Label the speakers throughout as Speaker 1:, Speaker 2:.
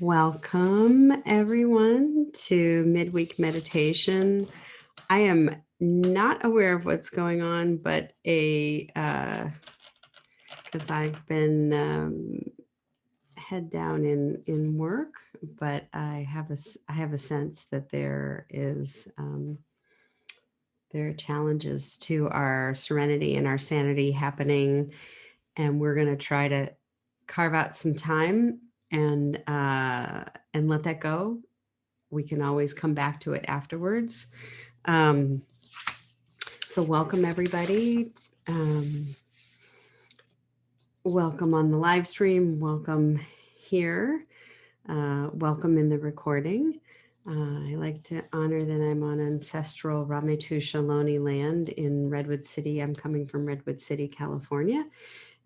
Speaker 1: Welcome, everyone, to Midweek Meditation. I am not aware of what's going on, but because I've been head down in work, but I have a sense that there are challenges to our serenity and our sanity happening, and we're going to try to carve out some time and let that go. We can always come back to it afterwards. So welcome, everybody. Welcome on the live stream. Welcome here. Welcome in the recording. I like to honor that I'm on ancestral Rametu Shaloni land in Redwood City. I'm coming from Redwood City, California,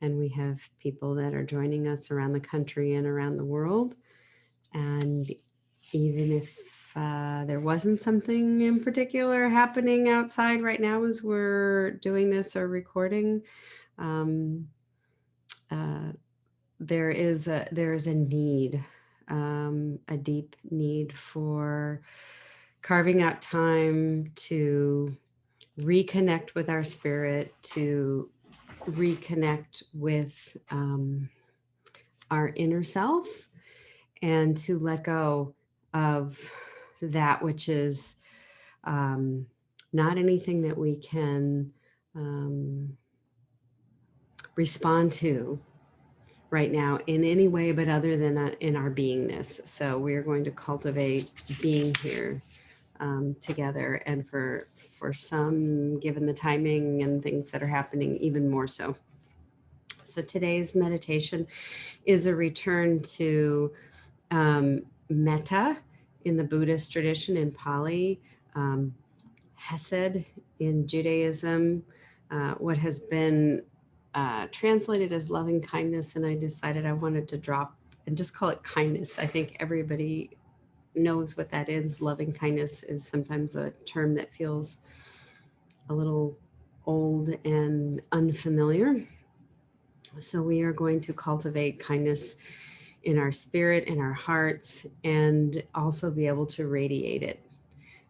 Speaker 1: and we have people that are joining us around the country and around the world. And even if there wasn't something in particular happening outside right now as we're doing this or recording, there is a need, a deep need for carving out time to reconnect with our spirit, to reconnect with our inner self, and to let go of that which is not anything that we can respond to right now in any way but other than in our beingness. So we are going to cultivate being here together, and for some, given the timing and things that are happening, even more so. So today's meditation is a return to Metta in the Buddhist tradition, in Pali, Hesed in Judaism, what has been translated as loving kindness, and I decided I wanted to drop and just call it kindness. I think everybody knows what that is. Loving kindness is sometimes a term that feels a little old and unfamiliar. So we are going to cultivate kindness in our spirit, in our hearts, and also be able to radiate it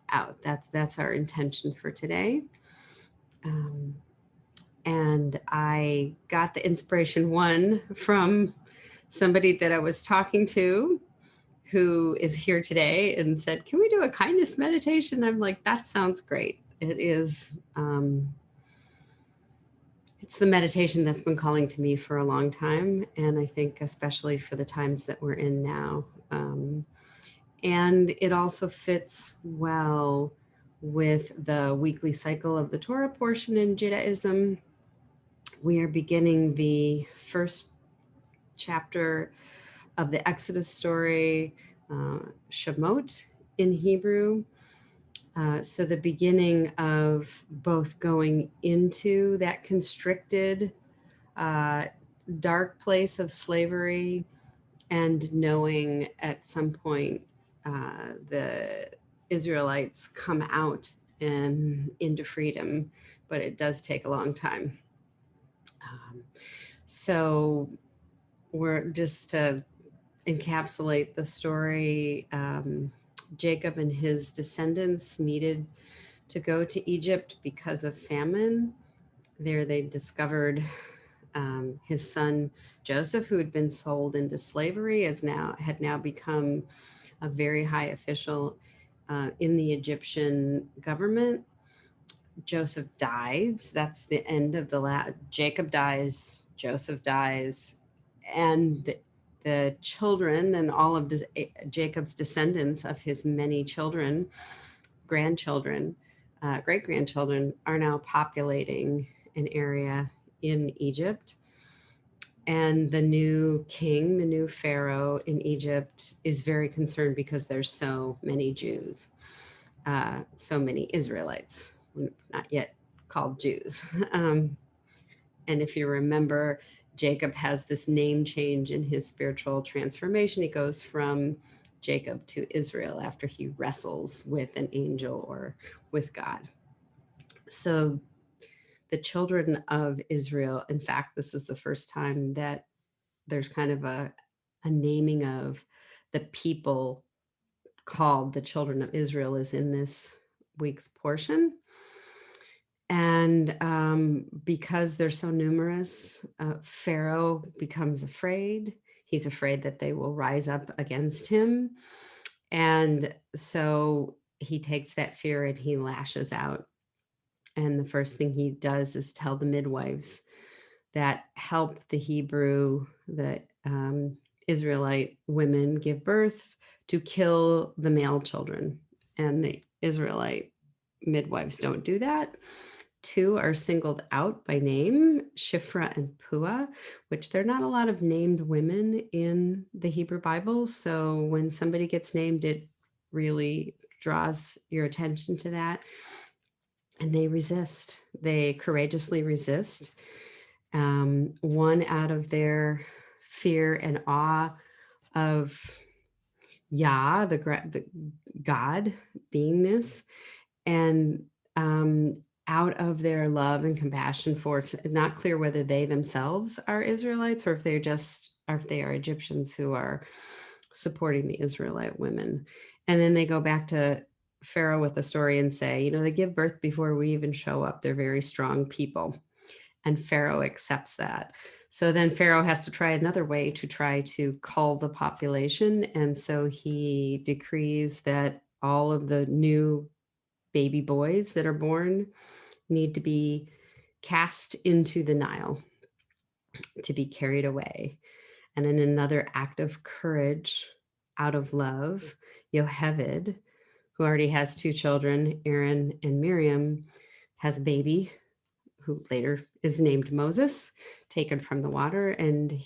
Speaker 1: out. That's our intention for today. And I got the inspiration from somebody that I was talking to who is here today and said, "Can we do a kindness meditation?" I'm like, that sounds great. It is. It's the meditation that's been calling to me for a long time. And I think especially for the times that we're in now. And it also fits well with the weekly cycle of the Torah portion in Judaism. We are beginning the first chapter of the Exodus story, Shemot in Hebrew. So the beginning of both going into that constricted, dark place of slavery, and knowing at some point the Israelites come out and into freedom, but it does take a long time. So we're just to encapsulate the story. Jacob and his descendants needed to go to Egypt because of famine. There they discovered his son Joseph, who had been sold into slavery, had now become a very high official in the Egyptian government. Joseph dies. That's the end of Jacob dies, Joseph dies, and the children and all of Jacob's descendants of his many children, grandchildren, great-grandchildren, are now populating an area in Egypt. And the new king, the new pharaoh in Egypt, is very concerned because there's so many Jews, so many Israelites, not yet called Jews. And if you remember, Jacob has this name change in his spiritual transformation. He goes from Jacob to Israel after he wrestles with an angel or with God. So the children of Israel, in fact, this is the first time that there's kind of a naming of the people called the children of Israel is in this week's portion. And because they're so numerous, Pharaoh becomes afraid. He's afraid that they will rise up against him. And so he takes that fear and he lashes out. And the first thing he does is tell the midwives that help the Israelite women give birth to kill the male children. And the Israelite midwives don't do that. Two are singled out by name, Shifra and Pua, which there are not a lot of named women in the Hebrew Bible. So when somebody gets named, it really draws your attention to that. And they resist. They courageously resist. One out of their fear and awe of Yah, the God beingness, and out of their love and compassion for it's not clear whether they themselves are Israelites or if they are Egyptians who are supporting the Israelite women. And then they go back to Pharaoh with the story and say, they give birth before we even show up. They're very strong people. And Pharaoh accepts that. So then Pharaoh has to try another way to try to cull the population. And so he decrees that all of the new baby boys that are born need to be cast into the Nile to be carried away. And in another act of courage, out of love, Yocheved, who already has two children, Aaron and Miriam, has a baby who later is named Moses, taken from the water. And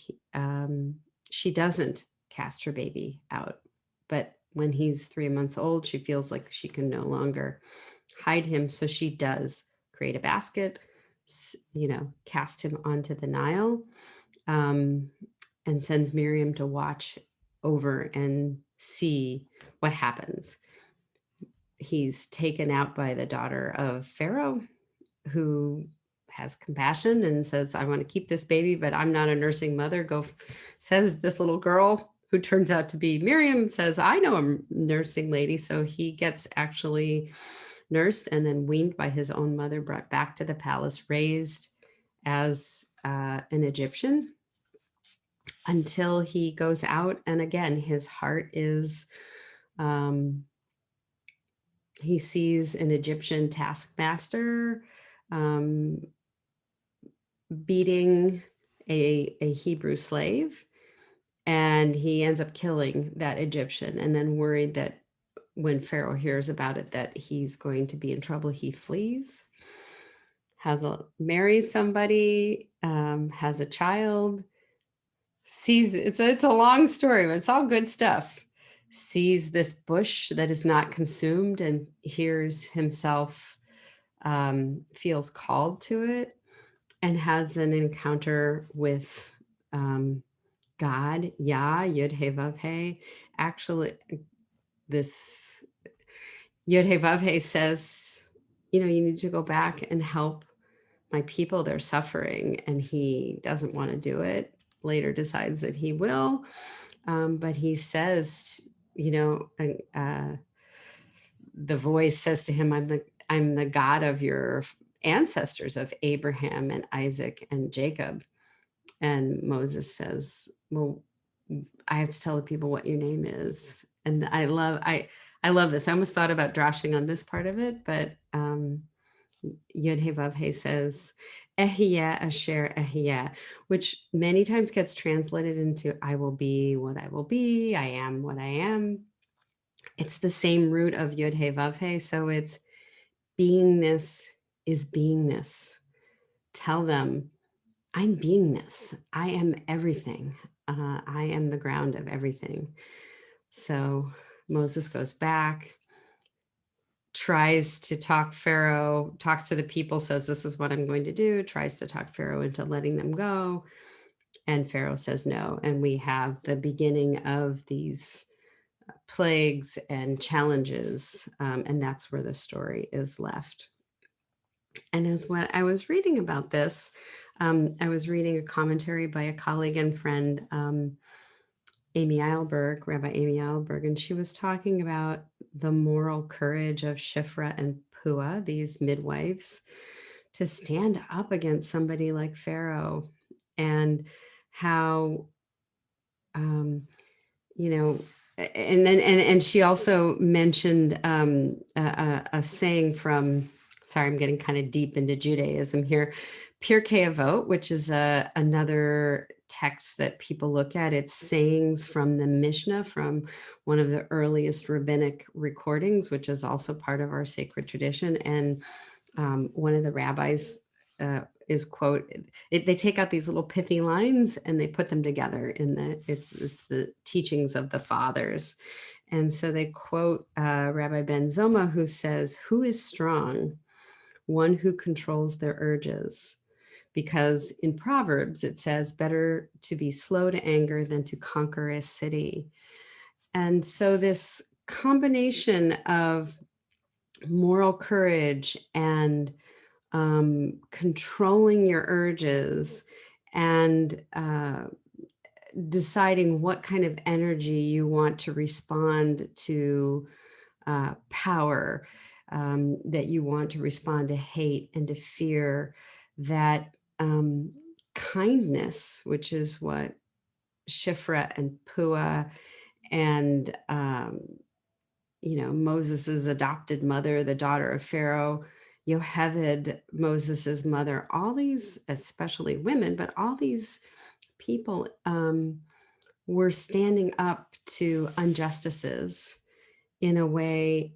Speaker 1: she doesn't cast her baby out. But when he's 3 months old, she feels like she can no longer hide him. So she does create a basket, cast him onto the Nile, and sends Miriam to watch over and see what happens. He's taken out by the daughter of Pharaoh, who has compassion and says, I want to keep this baby, but I'm not a nursing mother. Says this little girl who turns out to be Miriam, says, I know a nursing lady. So he gets actually nursed and then weaned by his own mother, brought back to the palace, raised as an Egyptian until he goes out. And again, his heart is, he sees an Egyptian taskmaster beating a Hebrew slave, and he ends up killing that Egyptian, and then worried that when Pharaoh hears about it, that he's going to be in trouble, he flees, marries somebody, has a child, sees, it's a long story, but it's all good stuff, sees this bush that is not consumed and hears himself, feels called to it, and has an encounter with God, Yah, Yud He Vav He. Actually, this Yud He Vav He says, you need to go back and help my people. They're suffering. And he doesn't want to do it. Later decides that he will. But he says, the voice says to him, I'm the God of your ancestors, of Abraham and Isaac and Jacob. And Moses says, well, I have to tell the people what your name is. And I love this. I almost thought about droshing on this part of it, but Yud He Vav He says, Ehiyah Asher Ehiyah, which many times gets translated into I will be what I will be, I am what I am. It's the same root of Yud He Vav He, so it's beingness is beingness. Tell them, I'm beingness. I am everything. I am the ground of everything. So Moses goes back, tries to talk Pharaoh, talks to the people, says, this is what I'm going to do, tries to talk Pharaoh into letting them go. And Pharaoh says no. And we have the beginning of these plagues and challenges. And that's where the story is left. And as when I was reading about this, I was reading a commentary by a colleague and friend, Rabbi Amy Eilberg, and she was talking about the moral courage of Shifra and Pua, these midwives, to stand up against somebody like Pharaoh, and how, you know, and then and she also mentioned a saying from, sorry, I'm getting kind of deep into Judaism here, Pirkei Avot, which is another text that people look at. It's sayings from the Mishnah, from one of the earliest rabbinic recordings, which is also part of our sacred tradition. And one of the rabbis is quote, they take out these little pithy lines and they put them together in it's the teachings of the fathers. And so they quote Rabbi Ben Zoma, who says, "Who is strong? One who controls their urges." Because in Proverbs, it says, "Better to be slow to anger than to conquer a city." And so this combination of moral courage and controlling your urges and deciding what kind of energy you want to respond to power, that you want to respond to hate and to fear, that kindness, which is what Shifra and Pua and Moses's adopted mother, the daughter of Pharaoh, Yocheved, Moses's mother, all these, especially women, but all these people were standing up to injustices in a way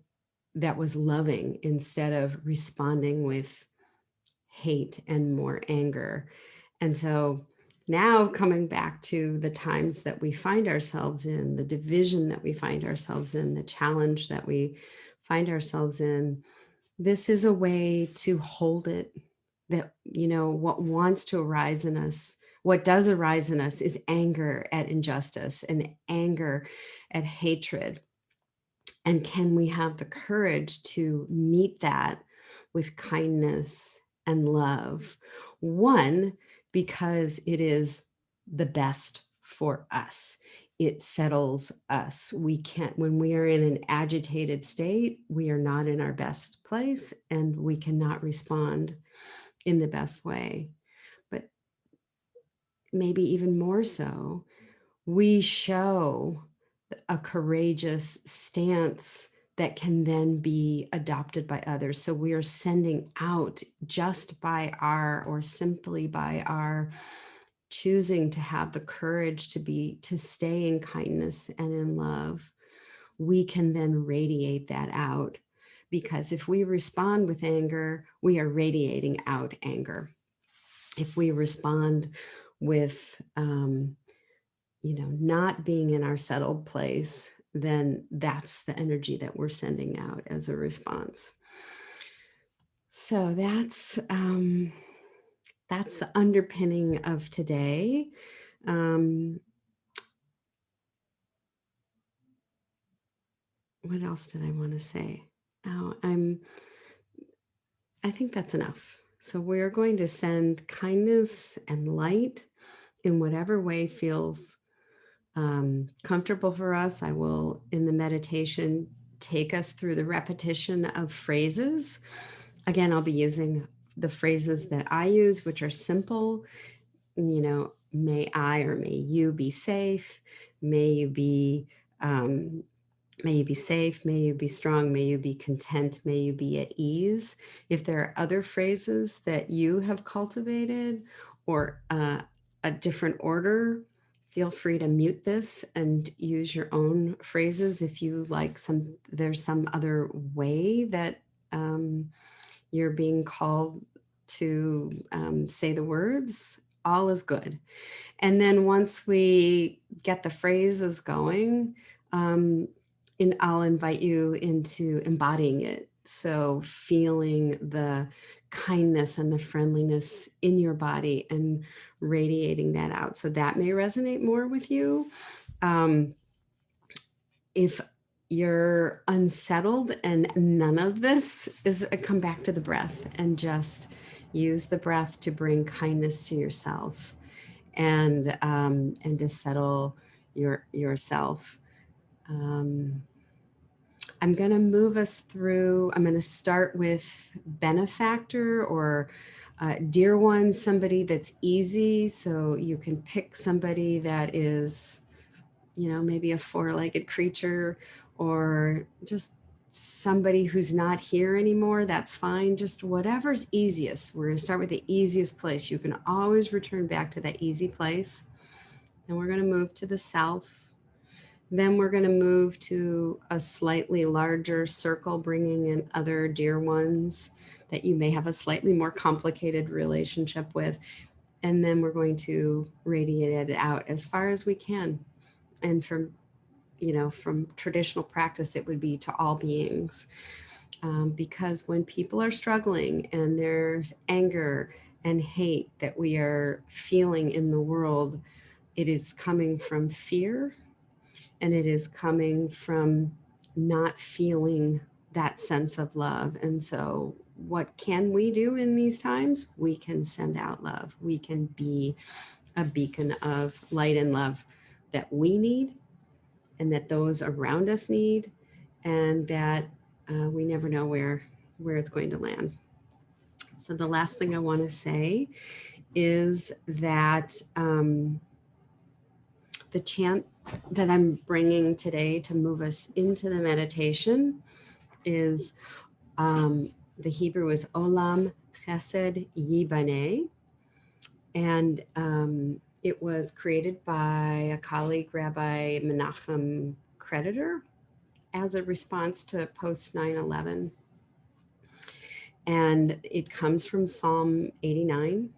Speaker 1: that was loving instead of responding with hate and more anger. And so now, coming back to the times that we find ourselves in, the division that we find ourselves in, the challenge that we find ourselves in, this is a way to hold it. That, what wants to arise in us, what does arise in us, is anger at injustice and anger at hatred. And can we have the courage to meet that with kindness and love? One, because it is the best for us. It settles us. We can't, when we are in an agitated state, we are not in our best place and we cannot respond in the best way. But maybe even more so, we show a courageous stance that can then be adopted by others. So we are sending out, just by or simply by our choosing to have the courage to stay in kindness and in love, we can then radiate that out. Because if we respond with anger, we are radiating out anger. If we respond with not being in our settled place, then that's the energy that we're sending out as a response. So that's the underpinning of today. What else did I want to say? I think that's enough. So we're going to send kindness and light in whatever way feels comfortable for us. I will, in the meditation, take us through the repetition of phrases. Again, I'll be using the phrases that I use, which are simple. May I or may you be safe. May you be safe, may you be strong, may you be content, may you be at ease. If there are other phrases that you have cultivated or a different order, feel free to mute this and use your own phrases. If you like there's some other way that you're being called to say the words, all is good. And then once we get the phrases going, I'll invite you into embodying it. So feeling the kindness and the friendliness in your body and radiating that out. So that may resonate more with you. If you're unsettled and none of this is, come back to the breath and just use the breath to bring kindness to yourself and to settle yourself. I'm going to move us through. I'm going to start with benefactor or dear one, somebody that's easy. So you can pick somebody that is, maybe a four-legged creature, or just somebody who's not here anymore. That's fine. Just whatever's easiest. We're going to start with the easiest place. You can always return back to that easy place. And we're going to move to the self. Then we're going to move to a slightly larger circle, bringing in other dear ones that you may have a slightly more complicated relationship with. And then we're going to radiate it out as far as we can. And from traditional practice, it would be to all beings. Because when people are struggling and there's anger and hate that we are feeling in the world, it is coming from fear. And it is coming from not feeling that sense of love. And so what can we do in these times? We can send out love. We can be a beacon of light and love that we need, and that those around us need, and that we never know where it's going to land. So the last thing I want to say is that the chant that I'm bringing today to move us into the meditation is the Hebrew is Olam Hessed Yibaneh, and it was created by a colleague, Rabbi Menachem Creditor, as a response to post 9/11, and it comes from Psalm 89,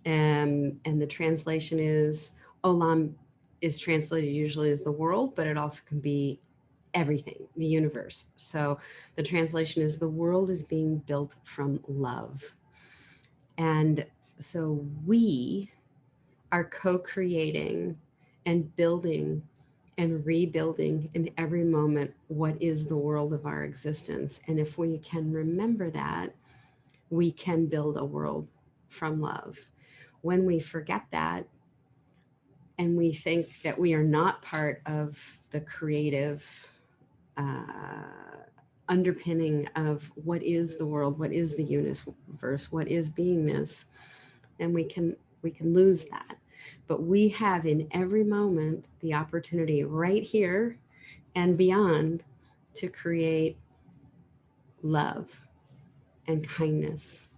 Speaker 1: and the translation is Olam is translated usually as the world, but it also can be everything, the universe. So the translation is the world is being built from love. And so we are co-creating and building and rebuilding in every moment what is the world of our existence. And if we can remember that, we can build a world from love. When we forget that, and we think that we are not part of the creative underpinning of what is the world, what is the universe, what is beingness, and we can lose that. But we have in every moment the opportunity right here and beyond to create love and kindness.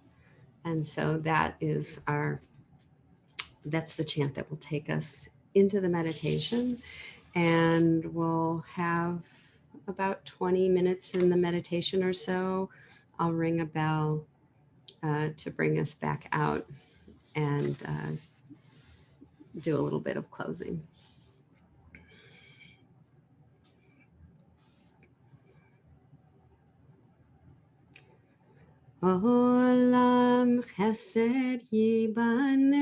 Speaker 1: And so that's the chant that will take us into the meditation, and we'll have about 20 minutes in the meditation or so. I'll ring a bell to bring us back out and do a little bit of closing. Olam Hessed Yibaneh,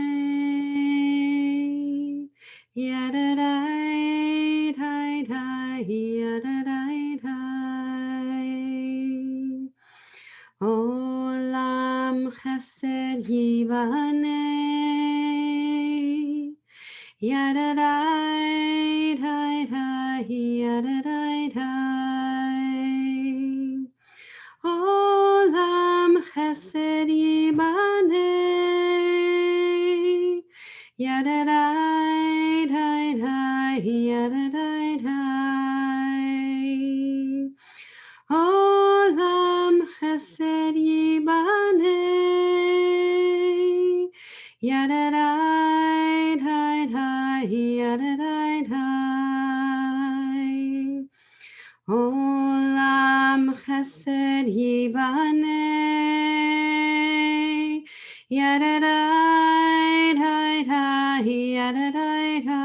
Speaker 1: Yadadai, Dai, Dai, Yadadai, Dai. Olam Hessed Yibaneh, Yadadai, Dai, Dai, Yadadai, Dai. Olam Hessed Yibaneh, Yadadai, Dai, Dai, Yadadai, Dai. Olam Hessed Yibaneh, Yadadai, Dai, Dai, Yadadai, Dai. Olam Hessed Yibaneh, Yadadai, Dai, Dai, Yadadai, Dai.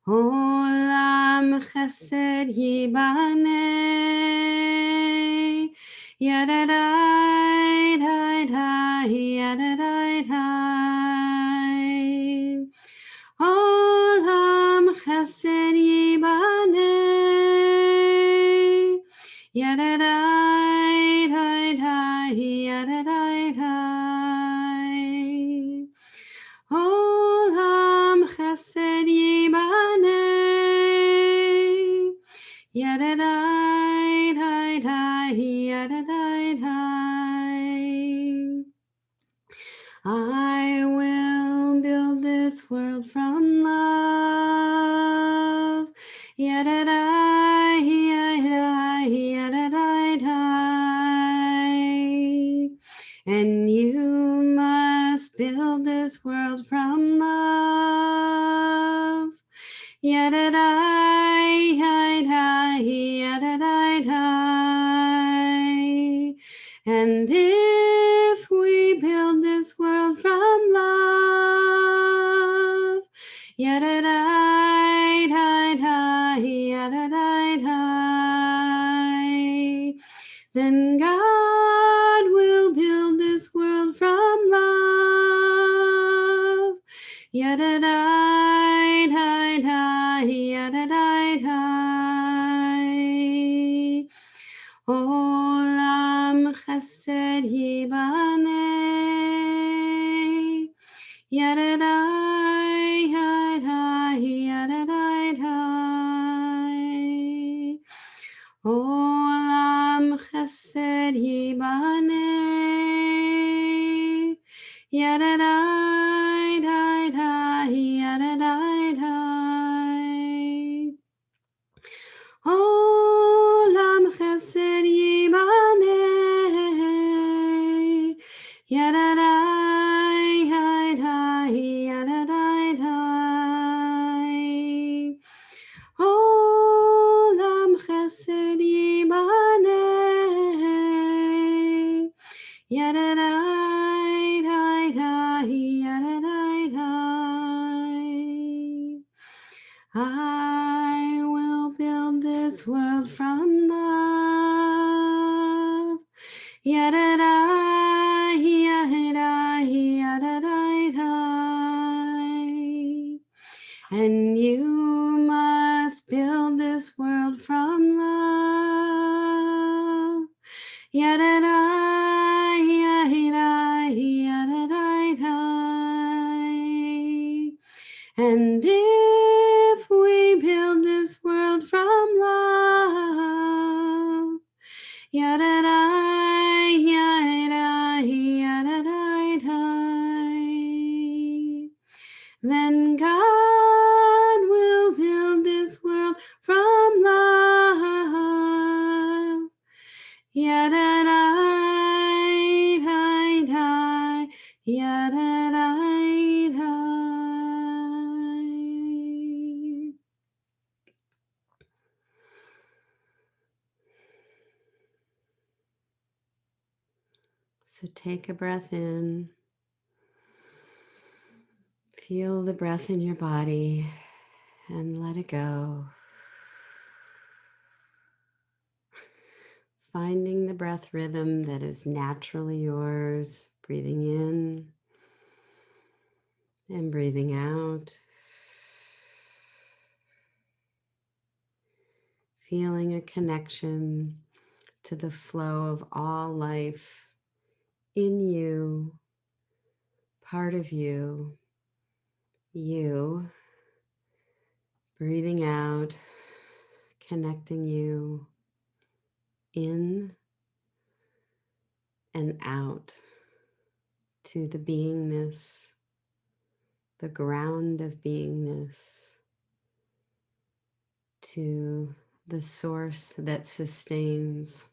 Speaker 1: Olam Hessed Yibaneh, Yadadai, Dai, Dai, Yadadai, Dai. Olam Hessed Yibaneh, Yadadai, Dai, Dai, Yadadai, Dai. Olam Yadadai, dai, dai, yadadai, dai. I will build this world from love. Yadadai, yadadai, yadadai, dai. And you must build this world from love. Yadadai, yadadai, yadadai, dai. And if we build this world from love, yadadai, dai, dai, yadadai, dai, then God will build this world from love. Yadadai, dai, dai, yadadai, dai. Olam Hessed Yibaneh. Yadadai, yadadai, yadadai, dai. Olam Hessed Yibaneh. Yadadai, dai, dai, yadadai, dai. Olam Hessed Yibaneh. Yadadai, yadadai, yadadai, dai. Olam Hessed Yibaneh. Yadadai, dai, dai, yadadai, dai. I will build this world from love. Yadadai, yadadai, yadadai, dai. And you must build this world from love. Yadadai, yadadai, yadadai, dai. And if we build this world from love, yadadai, yadadai, yadadai, dai, then God will build this world from love. Yadadai, dai, dai, yadadai, dai. So take a breath in. Feel the breath in your body and let it go. Finding the breath rhythm that is naturally yours, breathing in and breathing out. Feeling a connection to the flow of all life in you, part of you, breathing out, connecting you in and out to the beingness, the ground of beingness, to the source that sustains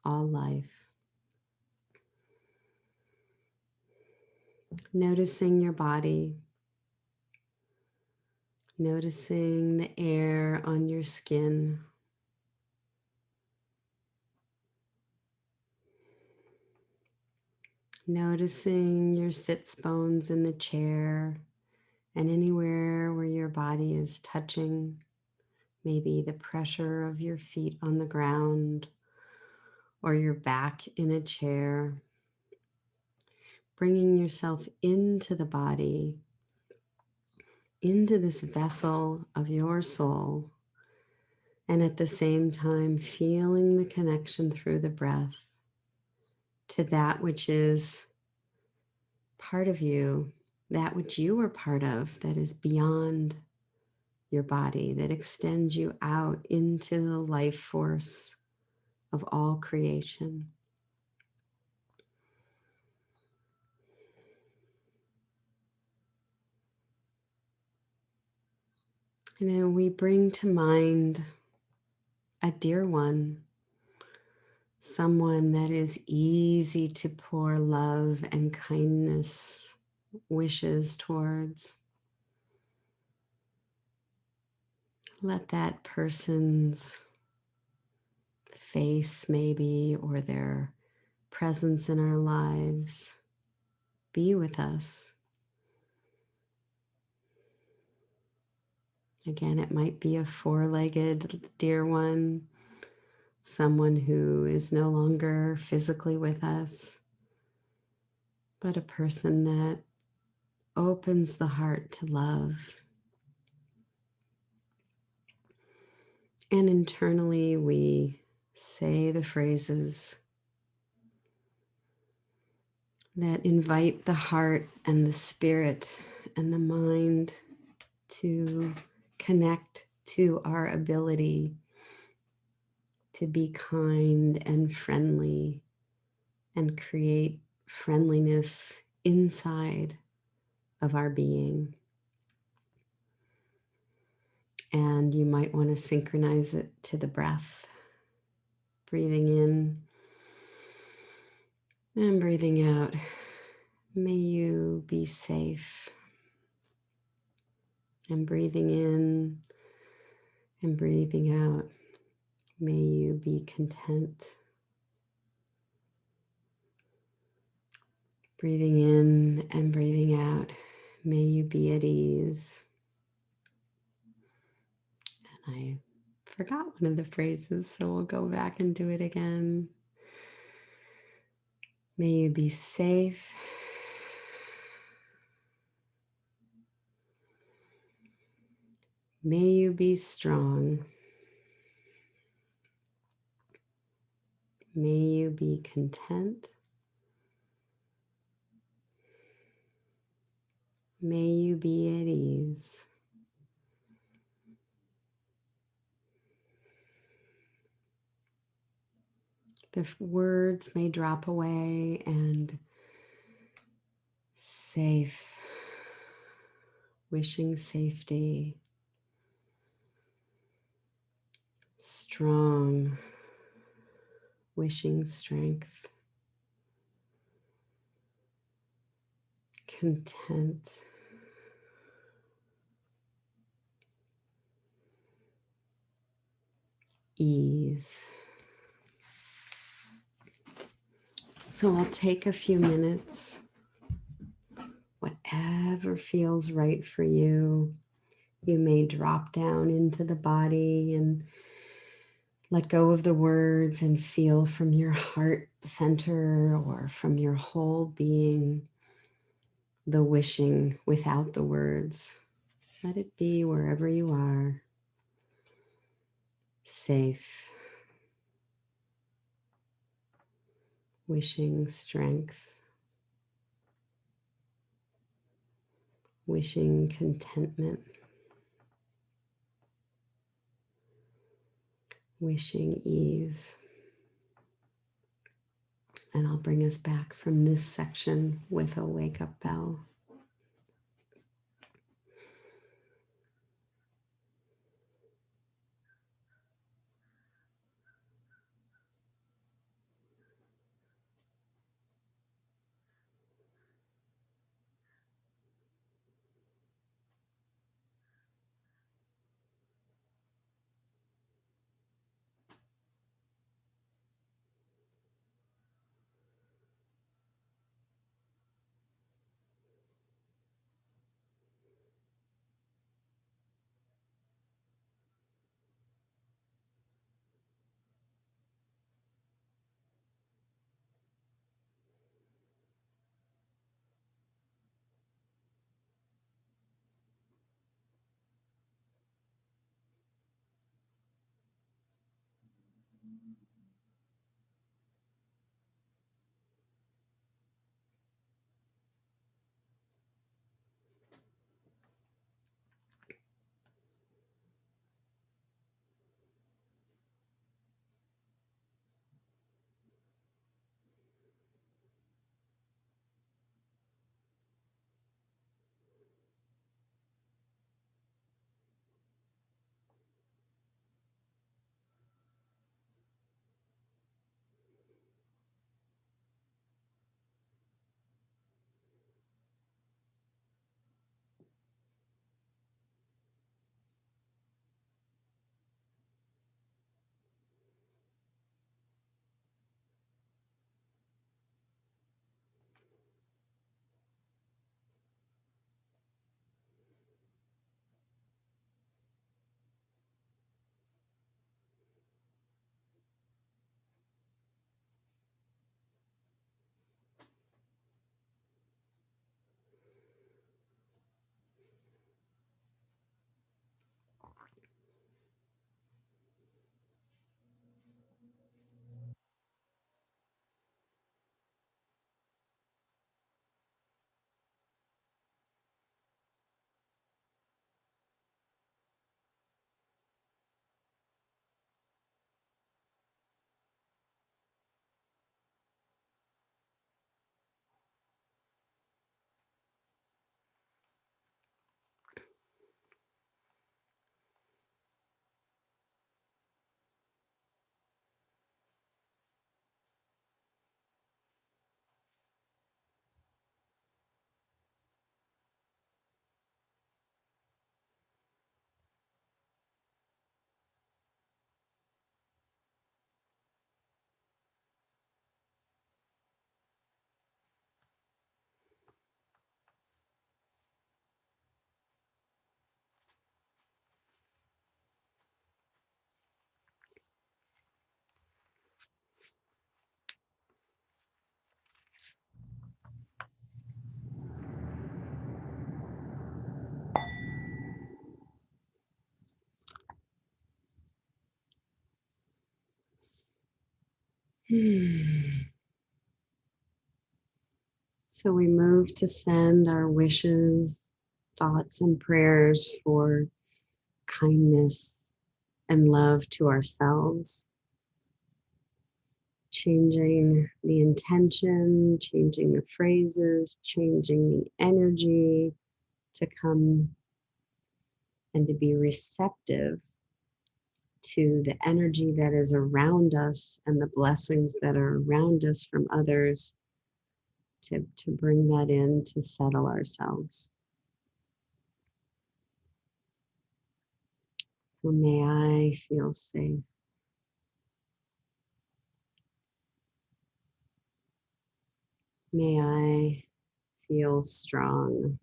Speaker 1: all life. Noticing your body, noticing the air on your skin, noticing your sits bones in the chair and anywhere where your body is touching, maybe the pressure of your feet on the ground or your back in a chair. Bringing yourself into the body, into this vessel of your soul, and at the same time feeling the connection through the breath to that which is part of you, that which you are part of, that is beyond your body, that extends you out into the life force of all creation. And then we bring to mind a dear one, someone that is easy to pour love and kindness, wishes towards. Let that person's face, maybe, or their presence in our lives be with us. Again, it might be a four-legged dear one, someone who is no longer physically with us, but a person that opens the heart to love. And internally, we say the phrases that invite the heart and the spirit and the mind to connect to our ability to be kind and friendly and create friendliness inside of our being. And you might want to synchronize it to the breath, breathing in and breathing out. May you be safe. And breathing in and breathing out. May you be content. Breathing in and breathing out. May you be at ease. And I forgot one of the phrases, so we'll go back and do it again. May you be safe. May you be strong. May you be content. May you be at ease. The words may drop away, and safe, wishing safety, strong, wishing strength, content, ease. So I'll take a few minutes, whatever feels right for you. You may drop down into the body and let go of the words and feel from your heart center or from your whole being the wishing without the words. Let it be wherever you are, safe, wishing strength, wishing contentment, wishing ease. And I'll bring us back from this section with a wake-up bell. So we move to send our wishes, thoughts, and prayers for kindness and love to ourselves, changing the intention, changing the phrases, changing the energy to come and to be receptive to the energy that is around us and the blessings that are around us from others, to bring that in, to settle ourselves. So may I feel safe. May I feel strong.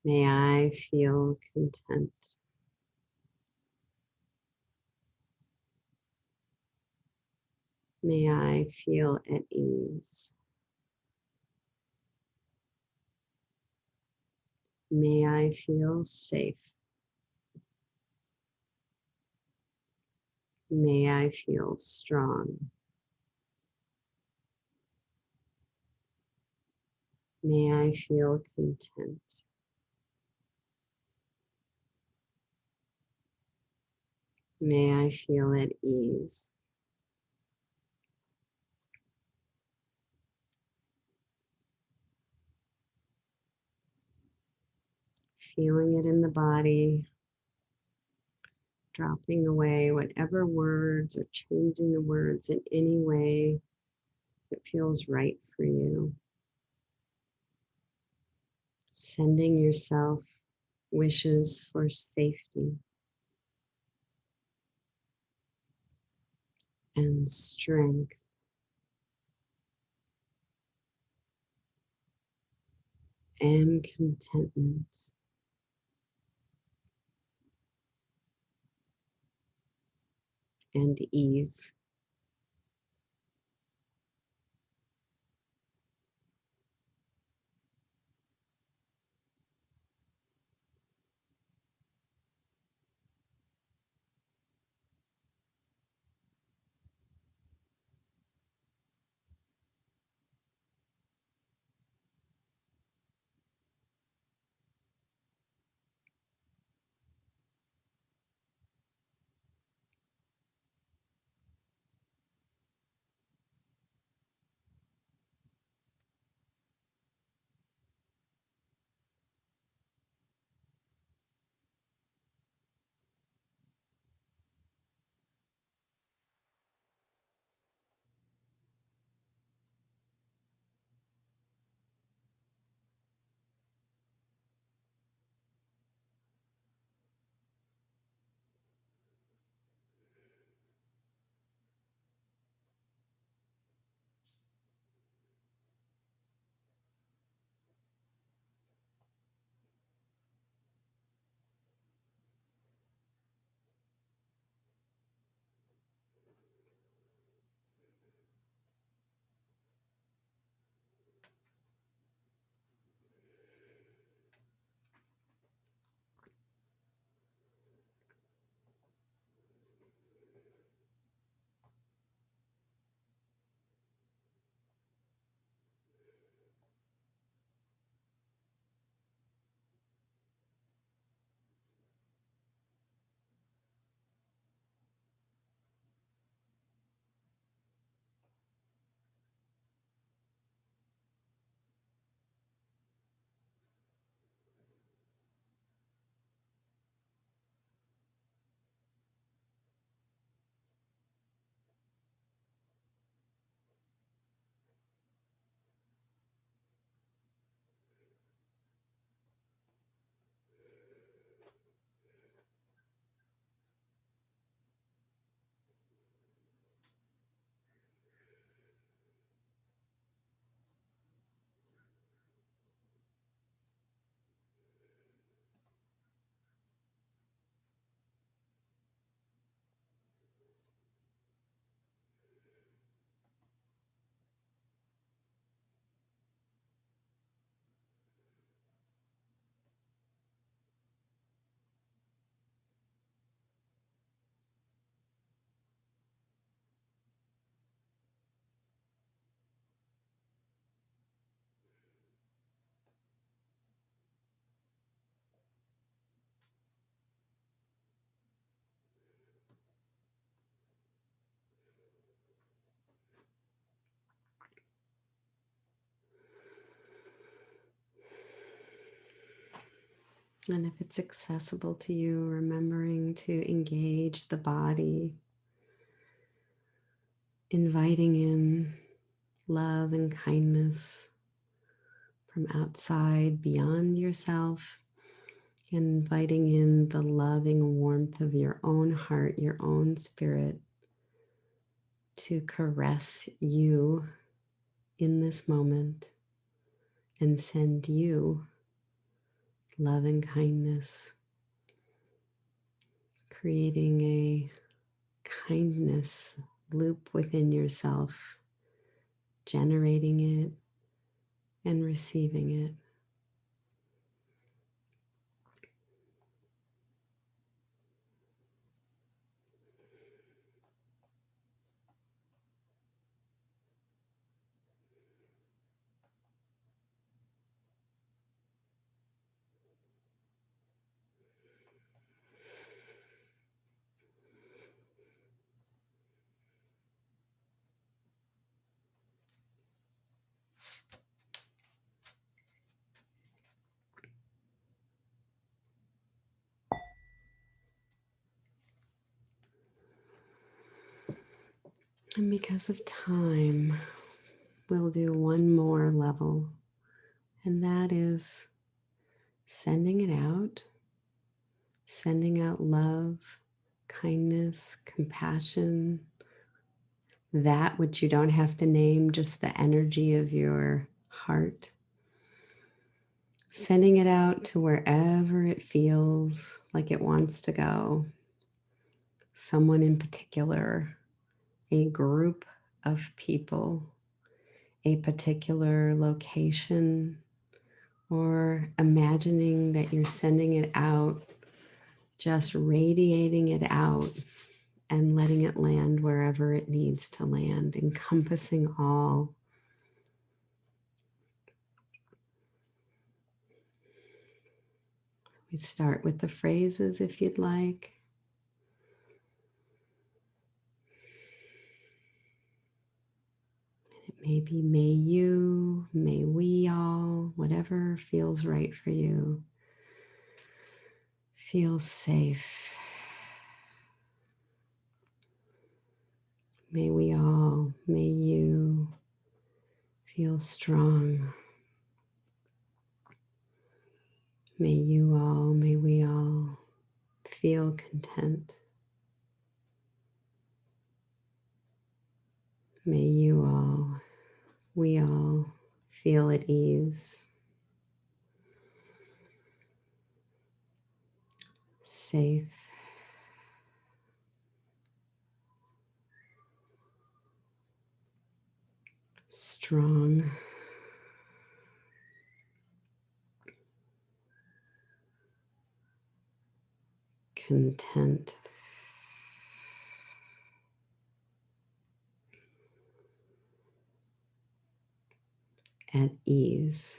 Speaker 1: May I feel content. May I feel at ease. May I feel safe. May I feel strong. May I feel content. May I feel at ease. Feeling it in the body, dropping away whatever words or changing the words in any way that feels right for you. Sending yourself wishes for safety and strength and contentment and ease. And if it's accessible to you, remembering to engage the body, inviting in love and kindness from outside, beyond yourself, inviting in the loving warmth of your own heart, your own spirit to caress you in this moment and send you love and kindness, creating a kindness loop within yourself, generating it and receiving it. And because of time, we'll do one more level, and that is sending out love, kindness, compassion, that which you don't have to name, just the energy of your heart. Sending it out to wherever it feels like it wants to go. Someone in particular, a group of people, a particular location, or imagining that you're sending it out, just radiating it out and letting it land wherever it needs to land, encompassing all. We start with the phrases if you'd like. It may be may you, may we all, whatever feels right for you. Feel safe. May we all, may you feel strong. May you all, may we all feel content. May you all, we all feel at ease, safe, strong, content, at ease.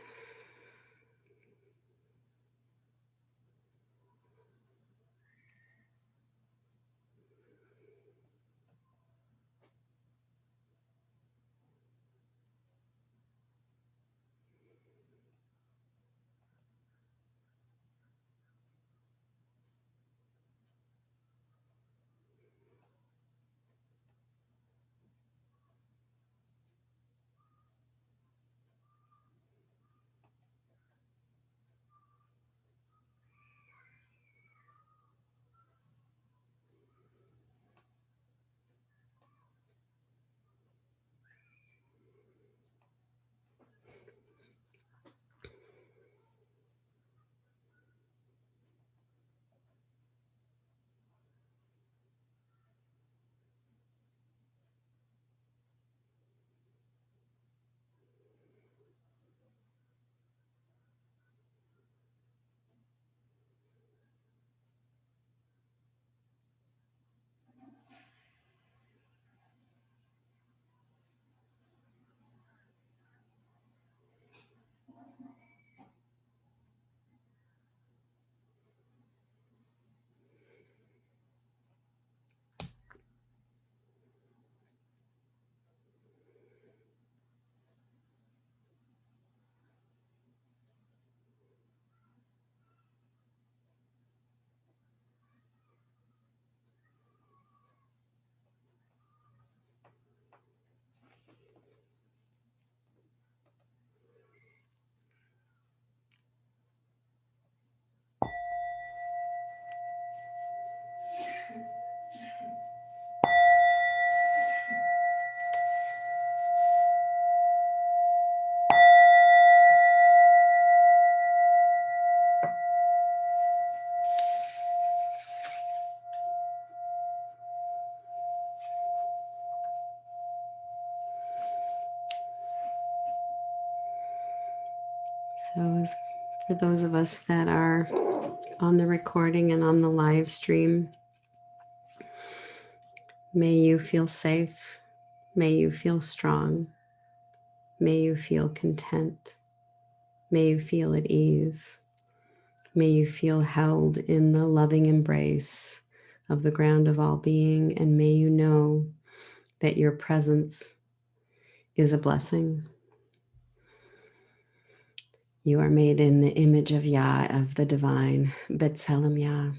Speaker 1: So for those of us that are on the recording and on the live stream, may you feel safe. May you feel strong. May you feel content. May you feel at ease. May you feel held in the loving embrace of the ground of all being, and may you know that your presence is a blessing. You are made in the image of Yah, of the divine, B'Tselem Yah.